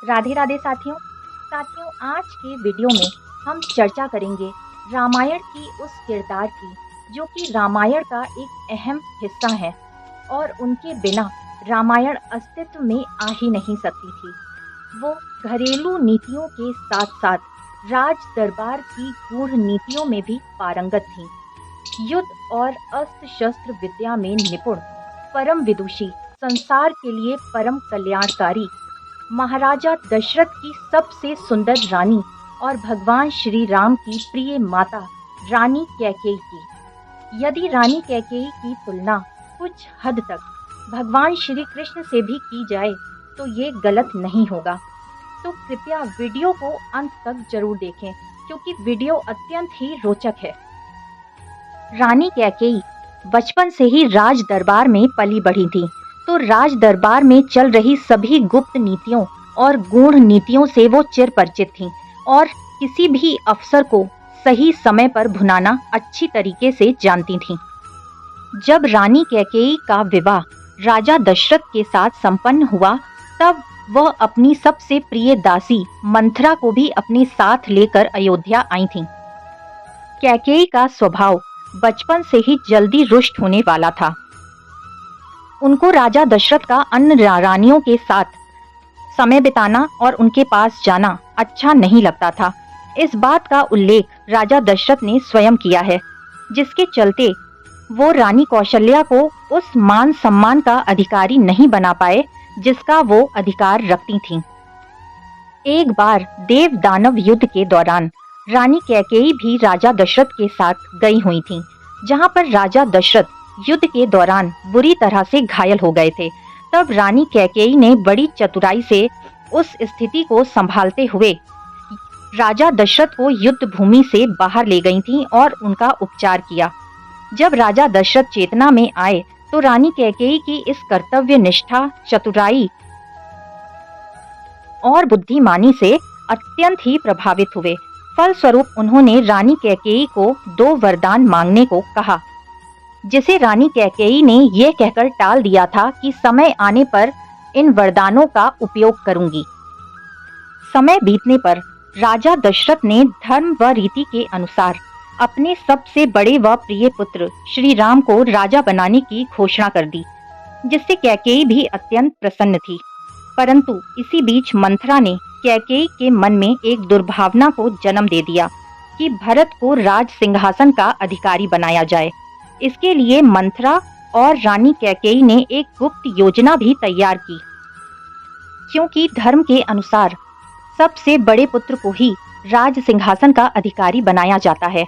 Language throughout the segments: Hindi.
राधे राधे साथियों। आज के वीडियो में हम चर्चा करेंगे रामायण की उस किरदार की जो कि रामायण का एक अहम हिस्सा है और उनके बिना रामायण अस्तित्व में आ ही नहीं सकती थी। वो घरेलू नीतियों के साथ साथ राज दरबार की गूढ़ नीतियों में भी पारंगत थीं। युद्ध और अस्त्र शस्त्र विद्या में निपुण, परम विदुषी, संसार के लिए परम कल्याणकारी, महाराजा दशरथ की सबसे सुंदर रानी और भगवान श्री राम की प्रिय माता रानी कैकेयी की। यदि रानी कैकेयी की तुलना कुछ हद तक भगवान श्री कृष्ण से भी की जाए तो ये गलत नहीं होगा। तो कृपया वीडियो को अंत तक जरूर देखें क्योंकि वीडियो अत्यंत ही रोचक है। रानी कैकेयी बचपन से ही राज दरबार में पली बढ़ी थी, तो राज दरबार में चल रही सभी गुप्त नीतियों और गूढ़ नीतियों से वो चिर परिचित थीं और किसी भी अफसर को सही समय पर भुनाना अच्छी तरीके से जानती थीं। जब रानी कैकेयी का विवाह राजा दशरथ के साथ संपन्न हुआ तब वह अपनी सबसे प्रिय दासी मंथरा को भी अपने साथ लेकर अयोध्या आई थीं। कैकेयी का स्वभाव बचपन से ही जल्दी रुष्ट होने वाला था। उनको राजा दशरथ का अन्य रानियों के साथ समय बिताना और उनके पास जाना अच्छा नहीं लगता था। इस बात का उल्लेख राजा दशरथ ने स्वयं किया है, जिसके चलते वो रानी कौशल्या को उस मान सम्मान का अधिकारी नहीं बना पाए जिसका वो अधिकार रखती थीं। एक बार देव दानव युद्ध के दौरान रानी कैकेयी भी राजा दशरथ के साथ गई हुई थीं, जहां पर राजा दशरथ युद्ध के दौरान बुरी तरह से घायल हो गए थे। तब रानी कैकेयी ने बड़ी चतुराई से उस स्थिति को संभालते हुए राजा दशरथ को युद्ध भूमि से बाहर ले गई थीं और उनका उपचार किया। जब राजा दशरथ चेतना में आए तो रानी कैकेयी की इस कर्तव्य निष्ठा, चतुराई और बुद्धिमानी से अत्यंत ही प्रभावित हुए। फलस्वरूप उन्होंने रानी कैकेयी को 2 वरदान मांगने को कहा, जिसे रानी कैकेयी ने यह कहकर टाल दिया था कि समय आने पर इन वरदानों का उपयोग करूंगी। समय बीतने पर राजा दशरथ ने धर्म व रीति के अनुसार अपने सबसे बड़े व प्रिय पुत्र श्री राम को राजा बनाने की घोषणा कर दी, जिससे कैकेयी भी अत्यंत प्रसन्न थी। परंतु इसी बीच मंथरा ने कैकेयी के मन में एक दुर्भावना को जन्म दे दिया कि भरत को राज सिंहासन का अधिकारी बनाया जाए। इसके लिए मंथरा और रानी कैकेयी ने एक गुप्त योजना भी तैयार की, क्योंकि धर्म के अनुसार सबसे बड़े पुत्र को ही राज सिंहासन का अधिकारी बनाया जाता है,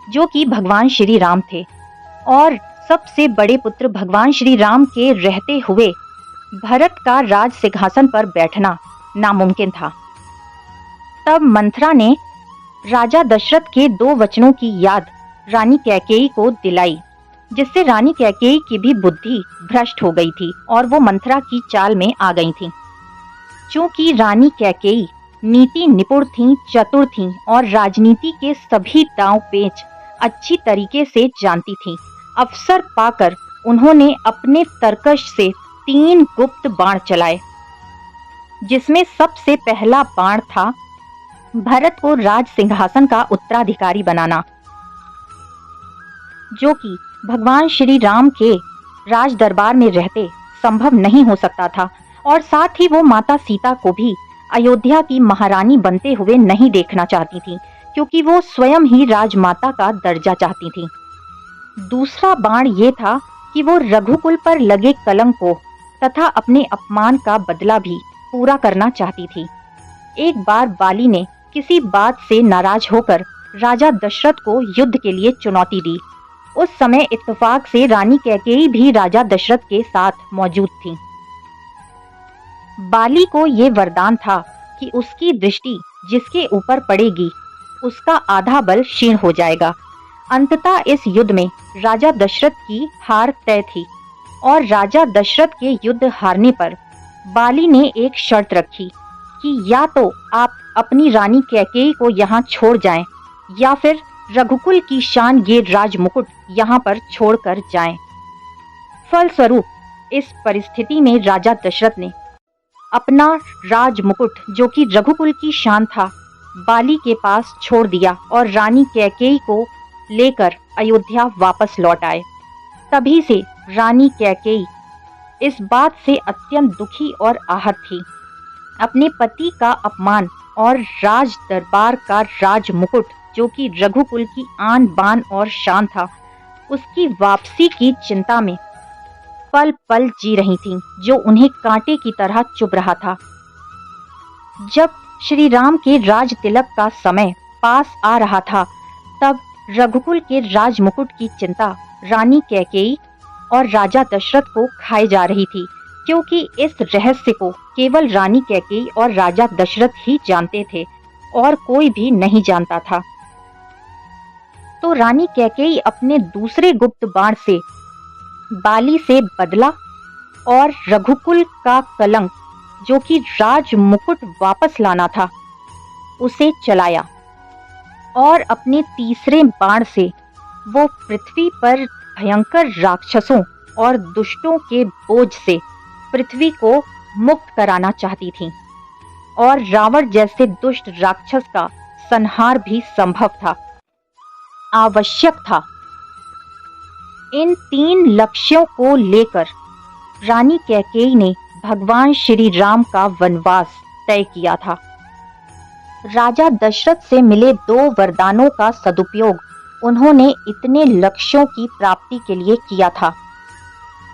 जो कि भगवान श्री राम थे, और सबसे बड़े पुत्र भगवान श्री राम के रहते हुए भरत का राज सिंहासन पर बैठना नामुमकिन था। तब मंथरा ने राजा दशरथ के 2 वचनों की याद रानी कैकेयी को दिलाई, जिससे रानी कैकेयी की भी बुद्धि भ्रष्ट हो गई थी और वो मंथरा की चाल में आ गई थीं। क्योंकि रानी कैकेयी नीति निपुण थीं, चतुर थीं और राजनीति के सभी दांव पेच अच्छी तरीके से जानती थीं, अवसर पाकर उन्होंने अपने तरकश से 3 गुप्त बाण चलाए, जिसमें सबसे पहला बाण था भरत को राज सिंहासन का उत्तराधिकारी बनाना, जो कि भगवान श्री राम के राज दरबार में रहते संभव नहीं हो सकता था, और साथ ही वो माता सीता को भी अयोध्या की महारानी बनते हुए नहीं देखना चाहती थी, क्योंकि वो स्वयं ही राजमाता का दर्जा चाहती थी। दूसरा बाण ये था कि वो रघुकुल पर लगे कलंक को तथा अपने अपमान का बदला भी पूरा करना चाहती थी। एक बार बाली ने किसी बात से नाराज होकर राजा दशरथ को युद्ध के लिए चुनौती दी। उस समय इत्तेफाक से रानी कैकेयी भी राजा दशरथ के साथ मौजूद थी। बाली को ये वरदान था कि उसकी दृष्टि जिसके ऊपर पड़ेगी उसका आधा बल क्षीण हो जाएगा। अंततः इस युद्ध में राजा दशरथ की हार तय थी और राजा दशरथ के युद्ध हारने पर बाली ने एक शर्त रखी कि या तो आप अपनी रानी कैकेयी को यहाँ छोड़ जाएं या फिर रघुकुल की शान ये राजमुकुट यहाँ पर छोड़कर जाएं। फलस्वरूप इस परिस्थिति में राजा दशरथ ने अपना राज मुकुट जो कि रघुकुल की शान था, बाली के पास छोड़ दिया और रानी कैकेयी को लेकर अयोध्या वापस लौट आए। तभी से रानी कैकेयी इस बात से अत्यंत दुखी और आहत थी। अपने पति का अपमान और राज दरबार का राज मुकुट जो कि रघुकुल की आन बान और शान था, उसकी वापसी की चिंता में पल पल जी रही थीं, जो उन्हें कांटे की तरह चुभ रहा था। जब श्री राम के राज तिलक का समय पास आ रहा था, तब रघुकुल के राज मुकुट की चिंता रानी कैकेयी और राजा दशरथ को खाए जा रही थी, क्योंकि इस रहस्य को केवल रानी कैकेयी और राजा दशरथ ही जानते थे और कोई भी नहीं जानता था। तो रानी कैकेयी अपने दूसरे गुप्त बाण से बाली से बदला और रघुकुल का कलंक जो कि राज मुकुट वापस लाना था, उसे चलाया और अपने तीसरे बाण से वो पृथ्वी पर भयंकर राक्षसों और दुष्टों के बोझ से पृथ्वी को मुक्त कराना चाहती थीं और रावण जैसे दुष्ट राक्षस का संहार भी संभव था, आवश्यक था। इन 3 लक्ष्यों को लेकर रानी कैकेयी ने भगवान श्री राम का वनवास तय किया था। राजा दशरथ से मिले 2 वरदानों का सदुपयोग उन्होंने इतने लक्ष्यों की प्राप्ति के लिए किया था,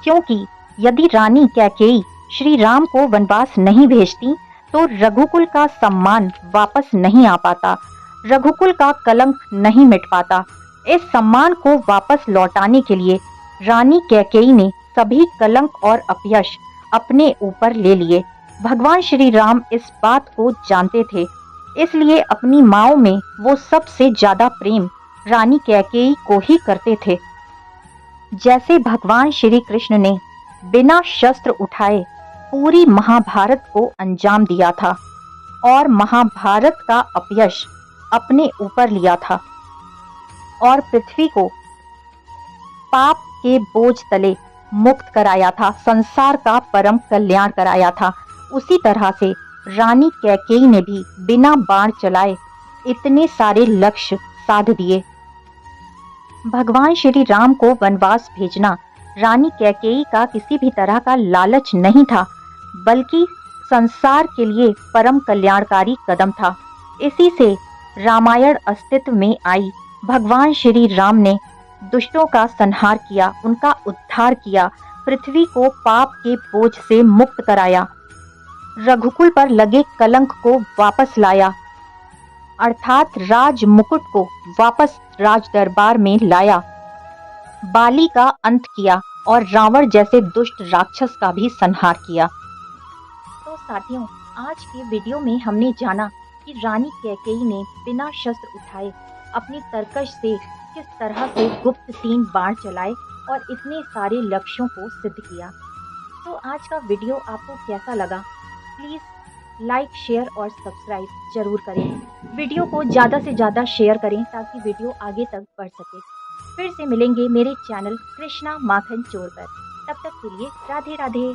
क्योंकि यदि रानी कैकेयी श्री राम को वनवास नहीं भेजती तो रघुकुल का सम्मान वापस नहीं आ पाता, रघुकुल का कलंक नहीं मिट पाता। इस सम्मान को वापस लौटाने के लिए रानी कैकेयी ने सभी कलंक और अपयश अपने ऊपर ले लिए। भगवान श्री राम इस बात को जानते थे, इसलिए अपनी माओ में वो सबसे ज्यादा प्रेम रानी कैकेयी को ही करते थे। जैसे भगवान श्री कृष्ण ने बिना शस्त्र उठाए पूरी महाभारत को अंजाम दिया था और महाभारत का अपयश अपने ऊपर लिया था और पृथ्वी को पाप के बोझ तले मुक्त कराया था, संसार का परम कल्याण कराया था, उसी तरह से रानी कैकेयी ने भी बिना बाण चलाए इतने सारे लक्ष्य साध दिए। भगवान श्री राम को वनवास भेजना रानी कैकेयी का किसी भी तरह का लालच नहीं था, बल्कि संसार के लिए परम कल्याणकारी कदम था। इसी से रामायण अस्तित्व में आई। भगवान श्री राम ने दुष्टों का संहार किया, उनका उद्धार किया, पृथ्वी को पाप के बोझ से मुक्त कराया, रघुकुल पर लगे कलंक को वापस लाया, अर्थात राज मुकुट को वापस राज दरबार में लाया, बाली का अंत किया और रावण जैसे दुष्ट राक्षस का भी संहार किया। तो साथियों, आज के वीडियो में हमने जाना कि रानी कैकेयी ने बिना शस्त्र उठाए अपनी तरकश से किस तरह से गुप्त 3 बाण चलाए और इतने सारे लक्ष्यों को सिद्ध किया। तो आज का वीडियो आपको कैसा लगा? प्लीज़ लाइक, शेयर और सब्सक्राइब जरूर करें। वीडियो को ज़्यादा से ज़्यादा शेयर करें ताकि वीडियो आगे तक बढ़ सके। फिर से मिलेंगे मेरे चैनल कृष्णा माखन चोर पर। तब तक के लिए राधे राधे।